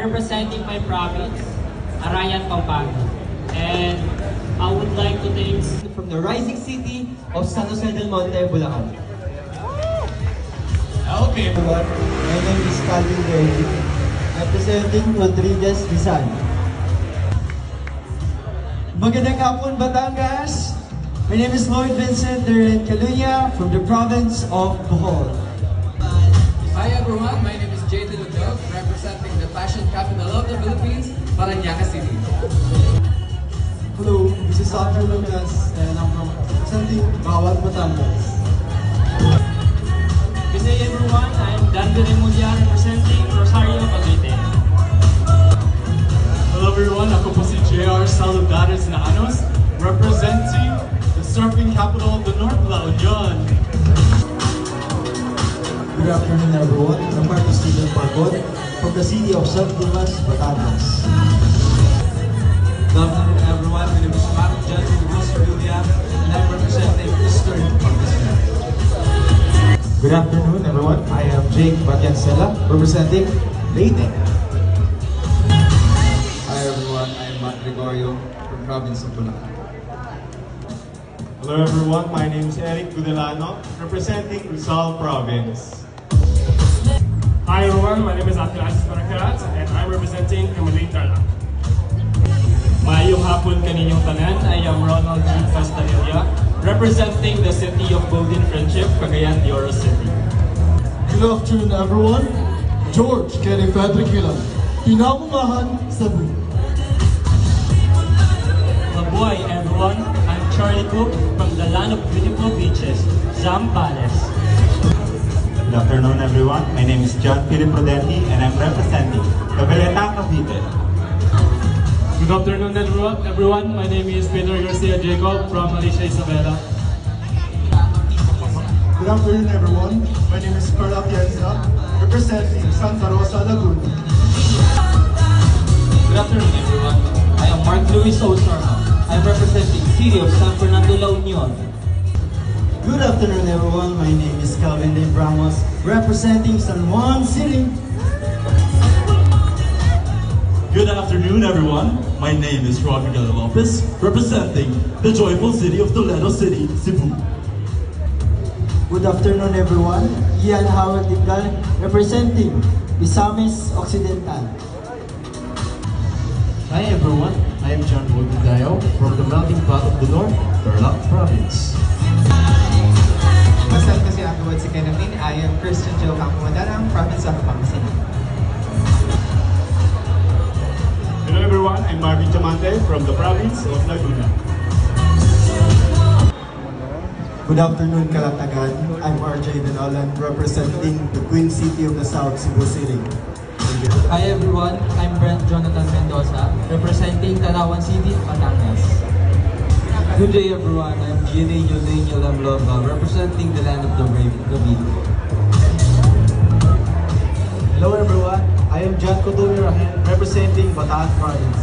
I'm representing my province, Arayan, Pampanga. And I would like to thank From the rising city of San Jose del Monte, Bulacan. Okay, Everyone, my name is Calvin Reggie, representing Rodriguez, Rizal. Magandang hapon, Batangas! My name is Lloyd Vincent Duran Calunya from the province of Bohol. Hi everyone, my name is Jayden Udog, representing the fashion capital of the Philippines, Parañaque City. Hello, this is Sandro Lucas and I'm representing Bawat, Batangas. Good day everyone, I'm Dando Remulla representing Rosario, Cavite. hello everyone. Ako po si JR Saludares Naanos, representing the surfing capital of the North, La Union. Good afternoon, everyone. I'm Marcos Steven Pagod from the city of San Tomas, Batangas. Good afternoon, everyone. My name is Mark John Rosarilla, and I'm representing Eastern Pangasinan. Good afternoon, everyone. I am Jake Batiancela, representing Leyte. Hi everyone, I'm Matt Gregorio from province of Bulacan. Hello everyone, my name is Eric Gudelano, representing Rizal Province. Hi everyone, my name is Abdul Aziz Barakat and I'm representing Camille Tarlac. Mayong hapon kaninyong tanan, I am Ronald G. Pastarilla, representing the city of Golden Friendship, Cagayan de Oro City. Good afternoon, everyone. George Kenny Frederick Hilan, Pinangungahan, Cebu. Mabuhay everyone, I'm Charlie Cook from the land of beautiful beaches, Zambales. Good afternoon, everyone. My name is John Philip Prudenti, and I'm representing Cabaleta, Cavite. Good afternoon everyone, my name is Pedro Garcia Jacob from Alicia Isabela. Good afternoon, everyone. My name is Carla Pienza, representing Santa Rosa, Laguna. Good afternoon, everyone. I am Mark Luis Osarma. I'm representing City of San Fernando, La Union. Good afternoon, everyone. My name is Calvin De Ramos, representing San Juan City. Good afternoon, everyone. My name is Rodrigo Lopez, representing the joyful city of Toledo City, Cebu. Good afternoon, everyone. Ian Howard Dingal, representing Misamis Occidental. Hi everyone, I am John Woodindayo from the melting pot of the North, Tarlac Province. Masal kasi ang buwan si Kenamin, I am Christian Joe Campuadarang, province of Pangasinan. Hello everyone, I'm Marvin Diamante from the province of Laguna. Good afternoon, Kalatagan. I'm RJ Denolan, representing the Queen City of the South, Cebu City. Hi everyone, I'm Brent Jonathan Mendoza, representing Tanawan City, Batangas. Good day everyone, I'm Gine Eugenio Lamlova, representing the land of the brave, Cavite. Hello, everyone. I am John Codoni Rahel, representing Bataan Province.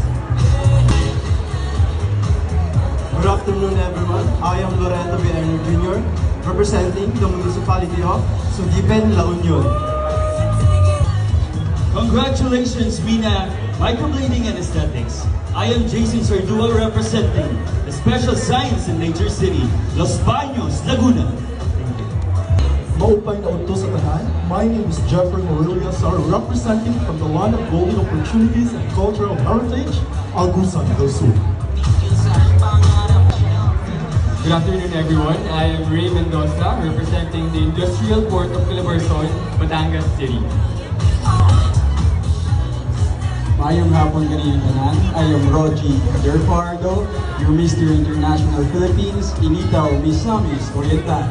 Good afternoon, everyone. I am Loreto Villarno Jr., representing the municipality of Sugipen, La Union. Congratulations, Mina! Microblading and Aesthetics. I am Jason Sardua, representing the Special Science and Nature City, Los Baños, Laguna. Maupay na utos sa tanan. My name is Jeffrey Morelia Sar, representing from the land of golden opportunities and cultural heritage, Agusan del Sur. Good afternoon everyone, I am Ray Mendoza, representing the Industrial Port of Calabarzon, Batangas City. Mayong hapon kanilang tanan. I am Roji Kader Pardo, your Mr. International Philippines, Initaw Misamis Oriental.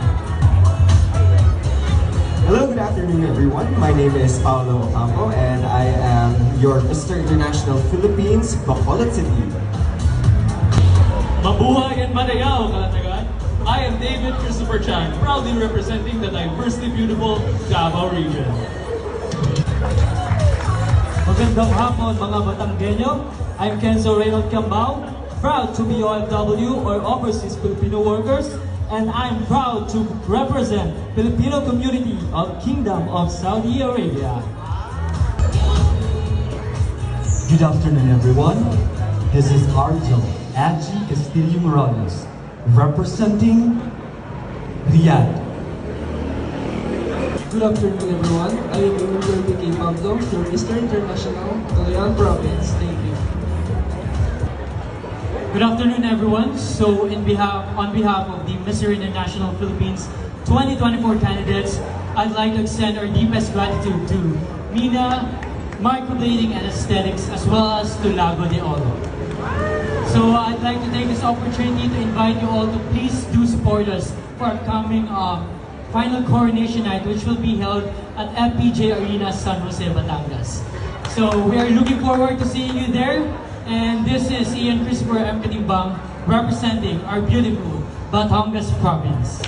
Hello, good afternoon everyone. My name is Paolo Ocampo and I am your Mr. International Philippines, Bacolod City. Mabuhay and manayaw, Kalatagan! I am David Christopher Chan, proudly representing the diversely beautiful Davao region. Magandang hapon mga Batanggenyo. I'm Kenzo Reynold Cambao, proud to be OFW or Overseas Filipino Workers, and I'm proud to represent Filipino community of Kingdom of Saudi Arabia. Good afternoon, everyone. This is Argel Adji Castillo Morales, representing Riyadh. Good afternoon, everyone. I am Emilio K. Pablo, your Mr. International, Cagayan Province. Thank you. Good afternoon, everyone. So, on behalf of the Mr. International Philippines 2024 candidates, I'd like to extend our deepest gratitude to Mina, Microblading and Aesthetics, as well as to Lago de Oro. So, I'd like to take this opportunity to invite you all to please do support us for our coming final coronation night, which will be held at FPJ Arena, San Jose, Batangas. So we are looking forward to seeing you there. And this is Ian Christopher M. Katimbang representing our beautiful Batangas province.